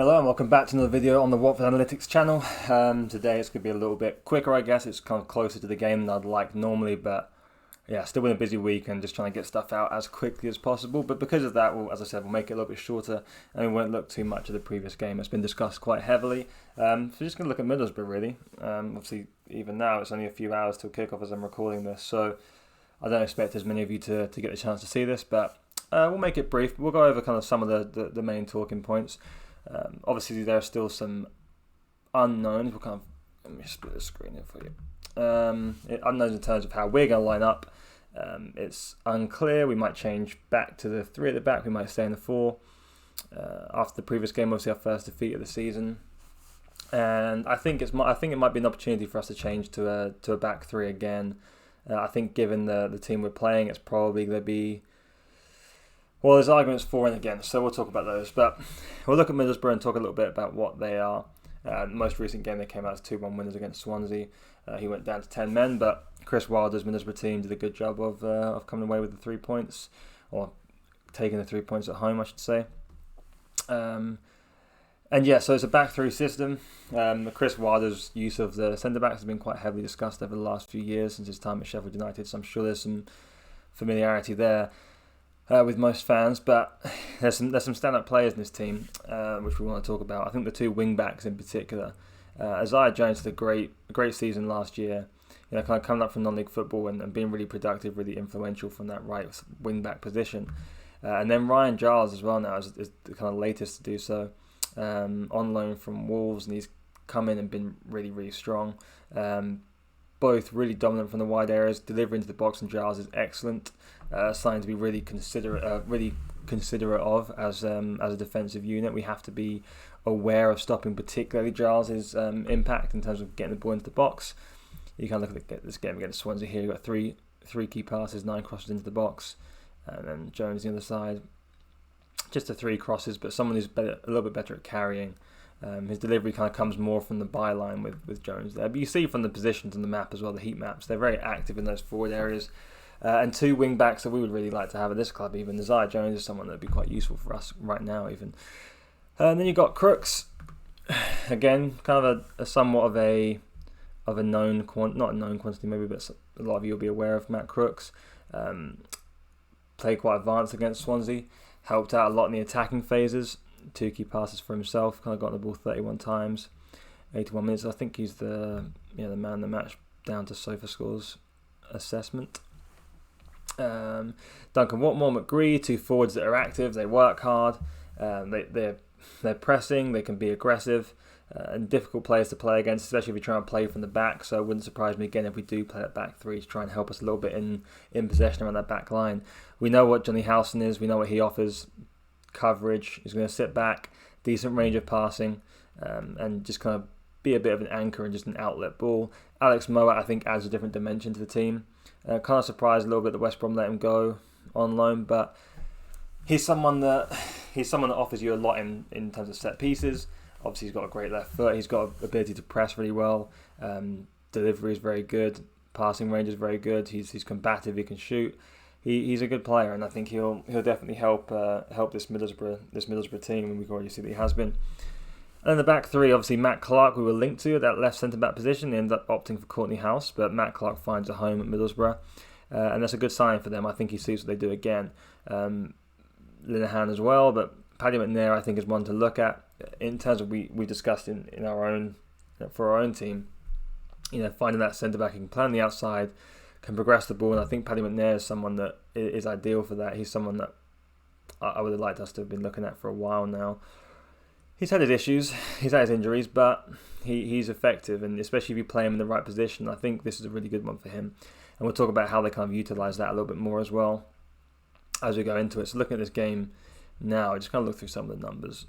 Hello and welcome back to another video on the Watford Analytics channel. Today it's going to be a little bit quicker, I guess. It's kind of closer to the game than I'd like normally, but yeah, still been a busy week and just trying to get stuff out as quickly as possible. But because of that, as I said, we'll make it a little bit shorter and we won't look too much at the previous game. It's been discussed quite heavily. So just going to look at Middlesbrough really. Obviously, even now it's only a few hours till kickoff as I'm recording this, so I don't expect as many of you to get the chance to see this, but we'll make it brief. We'll go over kind of some of the main talking points. Obviously, there are still some unknowns. Let me split the screen here for you. Unknowns in terms of how we're going to line up. It's unclear. We might change back to the 3 at the back. We might stay in the 4. After the previous game, obviously our first defeat of the season, and I think it might be an opportunity for us to change to a back 3 again. I think given the team we're playing, it's probably going to be. Well, there's arguments for and against, so we'll talk about those. But we'll look at Middlesbrough and talk a little bit about what they are. The most recent game they came out as 2-1 winners against Swansea. He went down to 10 men, but Chris Wilder's Middlesbrough team did a good job of coming away with the 3 points, or taking the 3 points at home, I should say. And yeah, so it's a back 3 system. Chris Wilder's use of the centre-backs has been quite heavily discussed over the last few years since his time at Sheffield United, so I'm sure there's some familiarity there. With most fans, but there's some stand-up players in this team, which we want to talk about. I think the 2 wing-backs in particular. Isaiah Jones had a great season last year, kind of coming up from non-league football and being really productive, really influential from that right wing-back position. And then Ryan Giles as well now is the kind of latest to do so, on loan from Wolves, and he's come in and been really, really strong. Both really dominant from the wide areas, delivering to the box, and Giles is excellent. Something to be really considerate of as a defensive unit. We have to be aware of stopping particularly Giles' impact in terms of getting the ball into the box. You can look at this game against Swansea here. You've got three key passes, 9 crosses into the box, and then Jones on the other side. Just the 3 crosses, but someone who's a little bit better at carrying. His delivery kind of comes more from the byline with Jones there. But you see from the positions on the map as well, the heat maps, they're very active in those forward areas. And 2 wing backs that we would really like to have at this club. Even Isaiah Jones is someone that would be quite useful for us right now even. And then you've got Crooks. Again, kind of a somewhat of a known not a known quantity maybe, but a lot of you will be aware of Matt Crooks. Played quite advanced against Swansea. Helped out a lot in the attacking phases. 2 key passes for himself. Kind of got the ball 31 times, 81 minutes. I think he's the man of the match down to SofaScore's assessment. Duncan Watmore, McGree, 2 forwards that are active. They work hard. They're pressing. They can be aggressive. And difficult players to play against, especially if you try and play from the back. So it wouldn't surprise me again if we do play at back 3 to try and help us a little bit in possession around that back line. We know what Johnny Howson is. We know what he offers. Coverage. He's going to sit back, decent range of passing, and just kind of be a bit of an anchor and just an outlet ball. Alex Mowatt, I think, adds a different dimension to the team. Kind of surprised a little bit that West Brom let him go on loan, but he's someone that offers you a lot in terms of set pieces. Obviously, he's got a great left foot. He's got an ability to press really well. Delivery is very good. Passing range is very good. He's combative. He can shoot. He's a good player, and I think he'll definitely help this Middlesbrough team, and we can already see that he has been. And in the back 3, obviously Matt Clark, we were linked to at that left centre-back position. They ended up opting for Courtney House, but Matt Clark finds a home at Middlesbrough, and that's a good sign for them. I think he sees what they do again. Linehan as well, but Paddy McNair, I think, is one to look at in terms of we discussed in our own for our own team. Finding that centre-back who can play on the outside, can progress the ball, and I think Paddy McNair is someone that is ideal for that. He's someone that I would have liked us to have been looking at for a while now. He's had his issues, he's had his injuries, but he's effective, and especially if you play him in the right position, I think this is a really good one for him. And we'll talk about how they kind of utilise that a little bit more as well as we go into it. So looking at this game now, I just kind of look through some of the numbers.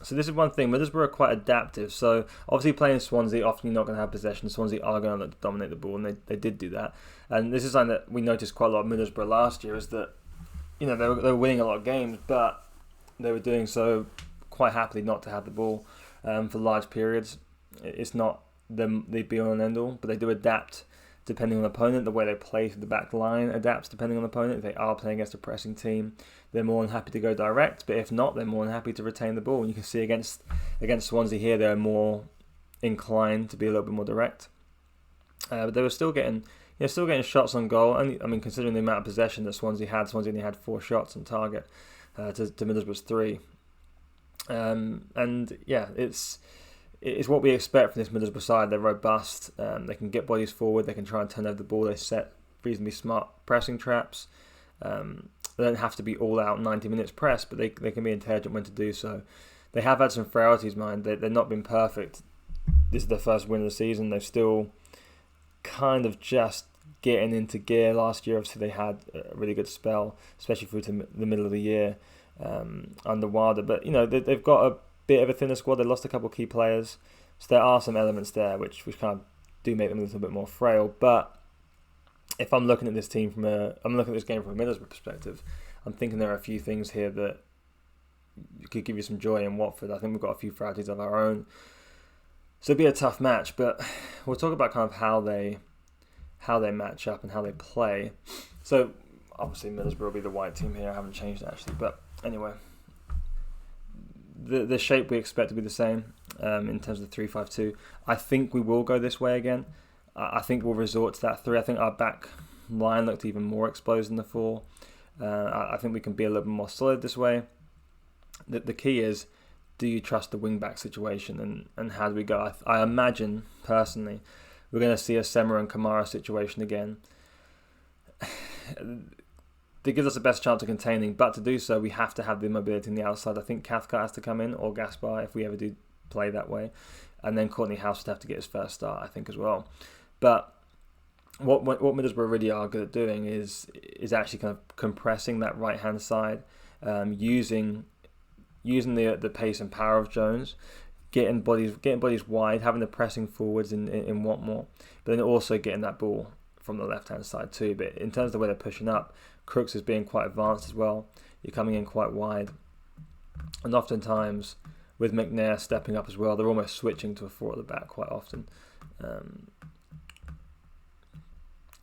So this is one thing, Middlesbrough are quite adaptive. So obviously playing Swansea, often you're not going to have possession. Swansea are going to dominate the ball, and they did do that. And this is something that we noticed quite a lot of Middlesbrough last year, is that they were winning a lot of games, but they were doing so quite happily not to have the ball for large periods. It's not the be all and end all, but they do adapt depending on the opponent. The way they play through the back line adapts depending on the opponent. If they are playing against a pressing team, they're more than happy to go direct, but if not, they're more than happy to retain the ball. And you can see against Swansea here, they're more inclined to be a little bit more direct. But they were still getting shots on goal. And I mean, considering the amount of possession that Swansea only had 4 shots on target to Middlesbrough's 3. And yeah, it's what we expect from this Middlesbrough side. They're robust. They can get bodies forward. They can try and turn over the ball. They set reasonably smart pressing traps. They don't have to be all out 90 minutes press, but they can be intelligent when to do so. They have had some frailties, mind. They've not been perfect. This is their first win of the season. They've still kind of just getting into gear. Last year, obviously, they had a really good spell, especially through to the middle of the year under Wilder. But, they've got a bit of a thinner squad. They lost a couple of key players. So there are some elements there which kind of do make them a little bit more frail. But if I'm looking at this team I'm looking at this game from a Middlesbrough perspective, I'm thinking there are a few things here that could give you some joy in Watford. I think we've got a few frailties of our own. So it'll be a tough match, but we'll talk about kind of how they match up and how they play. So obviously Middlesbrough will be the white team here. I haven't changed it actually, but anyway, the shape we expect to be the same in terms of the 3-5-2. I think we will go this way again. I think we'll resort to that 3. I think our back line looked even more exposed than the 4. I think we can be a little bit more solid this way. The key is, do you trust the wing-back situation, and how do we go? I imagine, personally, we're going to see a Sema and Kamara situation again. That gives us the best chance of containing, but to do so, we have to have the mobility on the outside. I think Cathcart has to come in, or Gaspar, if we ever do play that way. And then Courtney House would have to get his first start, I think, as well. But what Middlesbrough really are good at doing is actually kind of compressing that right-hand side, using the pace and power of Jones, getting bodies wide, having the pressing forwards in Watmore, but then also getting that ball from the left-hand side too. But in terms of the way they're pushing up, Crooks is being quite advanced as well. You're coming in quite wide. And oftentimes, with McNair stepping up as well, they're almost switching to a 4 at the back quite often.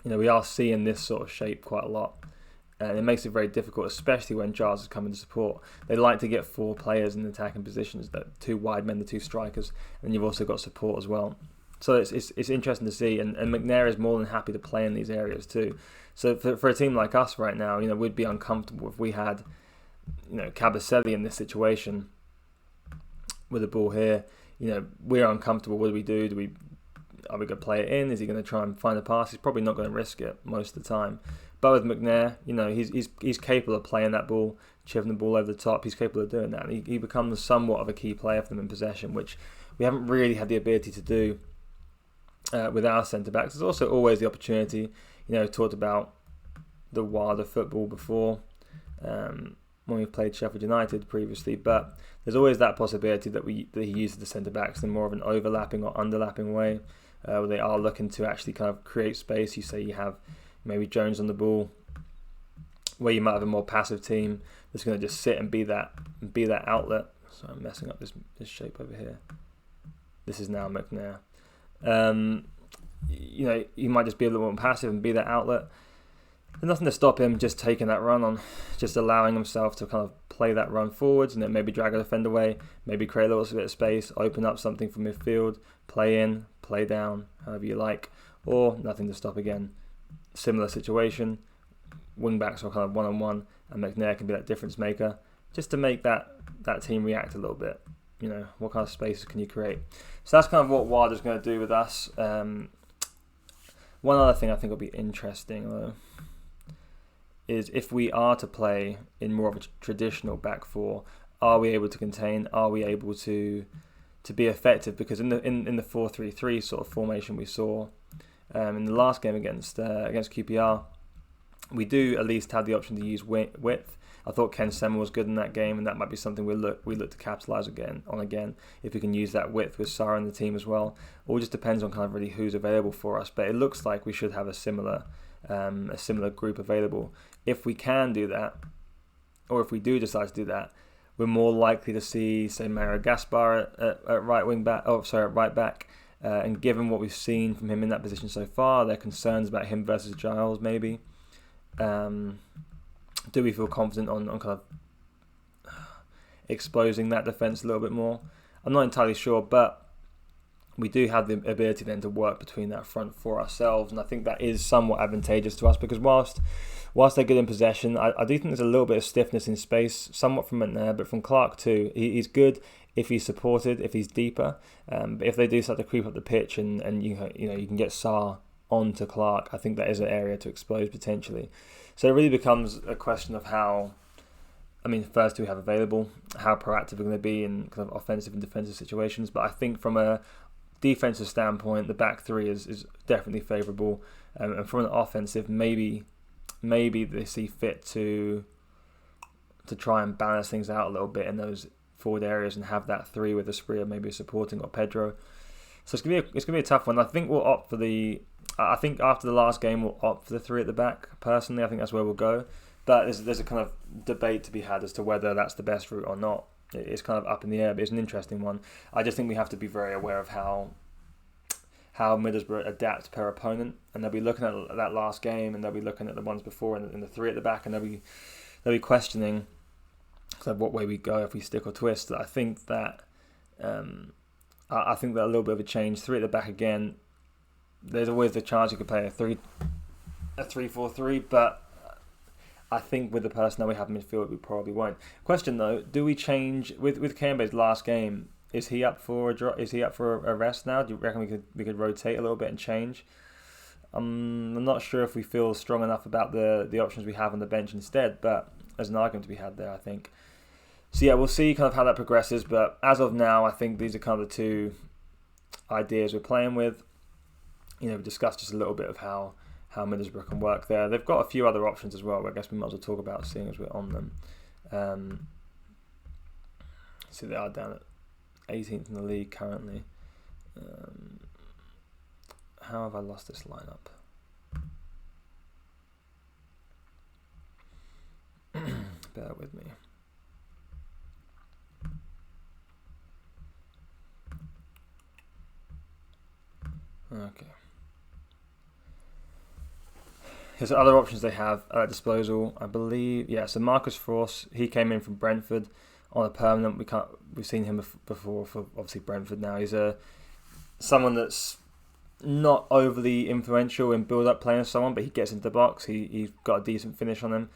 We are seeing this sort of shape quite a lot. And it makes it very difficult, especially when Giles is coming to support. They like to get 4 players in attacking positions, the 2 wide men, the 2 strikers, and you've also got support as well. So it's interesting to see, and McNair is more than happy to play in these areas too. So for a team like us right now, we'd be uncomfortable if we had, Cabaselli in this situation with the ball here. We're uncomfortable. What do we do? Are we going to play it in? Is he going to try and find a pass? He's probably not going to risk it most of the time. But with McNair, he's capable of playing that ball, chipping the ball over the top. He's capable of doing that. And he becomes somewhat of a key player for them in possession, which we haven't really had the ability to do with our centre-backs. There's also always the opportunity, talked about the Wilder football before when we've played Sheffield United previously, but there's always that possibility that he uses the centre-backs in more of an overlapping or underlapping way, where they are looking to actually kind of create space. You say you have maybe Jones on the ball, where you might have a more passive team that's going to just sit and be that outlet. So I'm messing up this shape over here. This is now McNair. He might just be a little more passive and be that outlet. There's nothing to stop him just taking that run on, just allowing himself to kind of play that run forwards and then maybe drag a defender away, maybe create a little bit of space, open up something from midfield, play in, play down, however you like, or nothing to stop again. Similar situation, wing-backs are kind of one-on-one, and McNair can be that difference maker, just to make that team react a little bit. What kind of spaces can you create? So that's kind of what Wilder's going to do with us. One other thing I think will be interesting, though, is if we are to play in more of a traditional back 4, are we able to contain? Are we able to be effective? Because in the 4-3-3 sort of formation we saw in the last game against QPR, we do at least have the option to use width. I thought Ken Sema was good in that game, and that might be something we look to capitalise again if we can use that width with Sarr in the team as well. All just depends on kind of really who's available for us, but it looks like we should have a similar group available. If we can do that, or if we do decide to do that, we're more likely to see, say, Mario Gaspar at right back, And given what we've seen from him in that position so far, there are concerns about him versus Giles maybe. Do we feel confident on kind of exposing that defence a little bit more? I'm not entirely sure, but we do have the ability then to work between that front for ourselves, and I think that is somewhat advantageous to us, because whilst they're good in possession, I do think there's a little bit of stiffness in space, somewhat from McNair, but from Clark too. He's good if he's supported, if he's deeper, but if they do start to creep up the pitch and you can get Sarr onto Clark, I think that is an area to expose potentially. So it really becomes a question of how, first, do we have available? How proactive we're going to be in kind of offensive and defensive situations? But I think from a defensive standpoint, the back three is definitely favourable. And from an offensive, maybe they see fit to try and balance things out a little bit in those forward areas and have that three with Asprilla maybe supporting or Pedro. So it's gonna be a tough one. I think we'll opt for I think after the last game we'll opt for the three at the back. Personally, I think that's where we'll go. But there's a kind of debate to be had as to whether that's the best route or not. It's kind of up in the air, but it's an interesting one. I just think we have to be very aware of how Middlesbrough adapt per opponent, and they'll be looking at that last game, and they'll be looking at the ones before and the three at the back, and they'll be questioning kind of what way we go, if we stick or twist. I think that a little bit of a change. Three at the back again. There's always the chance you could play a 3-4-3, but I think with the personnel we have in midfield, we probably won't. Question though, do we change with Kembe's last game? Is he up for a rest now? Do you reckon we could rotate a little bit and change? I'm not sure if we feel strong enough about the options we have on the bench instead, but there's an argument to be had there, I think. So yeah, we'll see kind of how that progresses. But as of now, I think these are kind of the two ideas we're playing with. We discussed just a little bit of how Middlesbrough can work there. They've got a few other options as well, I guess we might as well talk about, seeing as we're on them. So they are down at 18th in the league currently. How have I lost this lineup? Bear with me. Okay. Here's other options they have at disposal, I believe. Yeah, so Marcus Forss, he came in from Brentford on a permanent. We've seen him before for obviously Brentford now. He's someone that's not overly influential in build-up playing someone, but he gets into the box. He's got a decent finish on him.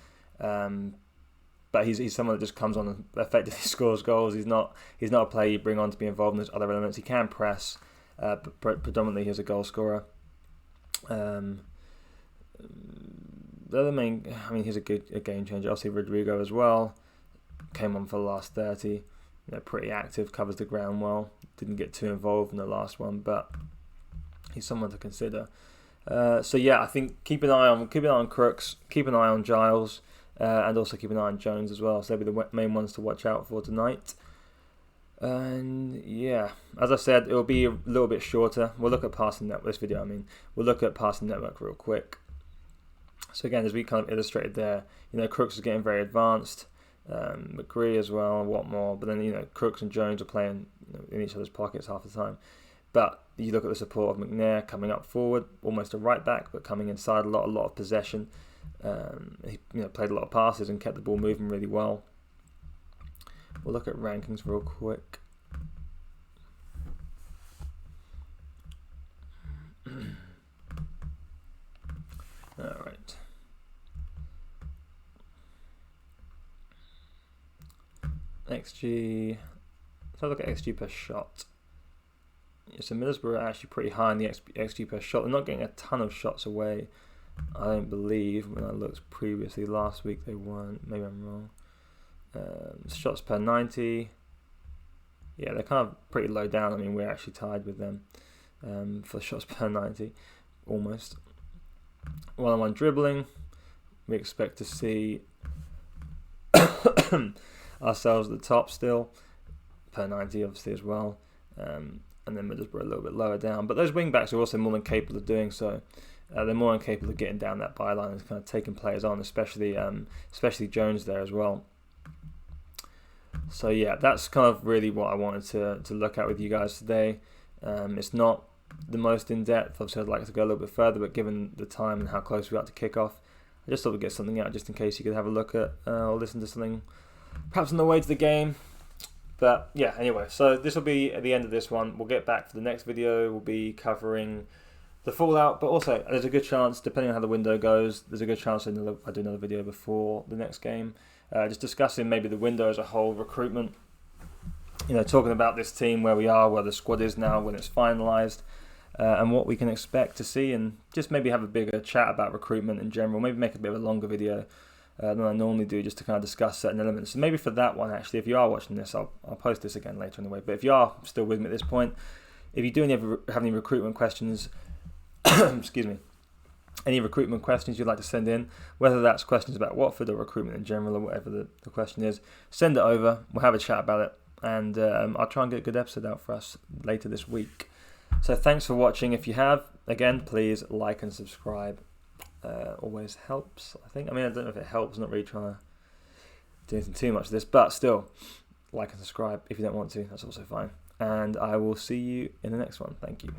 But he's someone that just comes on and effectively scores goals. He's not a player you bring on to be involved in those other elements. He can press, but predominantly he's a goal scorer. The other main, he's a game changer. Obviously Rodrigo as well, came on for the last 30. Pretty active, covers the ground well. Didn't get too involved in the last one, but he's someone to consider. So yeah, I think keep an eye on Crooks, keep an eye on Giles, and also keep an eye on Jones as well. So they'll be the main ones to watch out for tonight. And yeah, as I said, it'll be a little bit shorter. We'll look at passing network. This video, we'll look at passing network real quick. So again, as we kind of illustrated there, Crooks is getting very advanced. McGree as well, and what more? But then Crooks and Jones are playing in each other's pockets half the time. But you look at the support of McNair coming up forward, almost a right back, but coming inside a lot of possession. He played a lot of passes and kept the ball moving really well. We'll look at rankings real quick. All right. XG. Let's have a look at XG per shot. Yeah, so Middlesbrough are actually pretty high in the XG per shot. They're not getting a ton of shots away, I don't believe. When I looked previously last week, they weren't. Maybe I'm wrong. Shots per 90. Yeah, they're kind of pretty low down. We're actually tied with them for shots per 90, almost. One-on-one dribbling. We expect to see ourselves at the top still, per 90 obviously as well. And then Middlesbrough a little bit lower down. But those wing-backs are also more than capable of doing so. They're more than capable of getting down that byline and kind of taking players on, especially Jones there as well. So yeah, that's kind of really what I wanted to look at with you guys today. It's not the most in depth. Obviously, I'd like to go a little bit further, but given the time and how close we are to kick off, I just thought we'd get something out just in case you could have a look at or listen to something perhaps on the way to the game. But yeah, anyway, so this will be at the end of this one. We'll get back for the next video. We'll be covering the fallout, but also there's a good chance, depending on how the window goes, there's a good chance I do another video before the next game, just discussing maybe the window as a whole, recruitment, talking about this team, where we are, where the squad is now when it's finalised, and what we can expect to see, and just maybe have a bigger chat about recruitment in general, maybe make a bit of a longer video than I normally do, just to kind of discuss certain elements. So maybe for that one, actually, if you are watching this, I'll post this again later anyway, but if you are still with me at this point, if you do have any recruitment questions, excuse me, any recruitment questions you'd like to send in, whether that's questions about Watford or recruitment in general or whatever the question is, send it over, we'll have a chat about it, and I'll try and get a good episode out for us later this week. So thanks for watching. If you have, again, please like and subscribe. Always helps, I think. I don't know if it helps, I'm not really trying to do anything too much of this, but still, like and subscribe. If you don't want to, that's also fine. And I will see you in the next one. Thank you.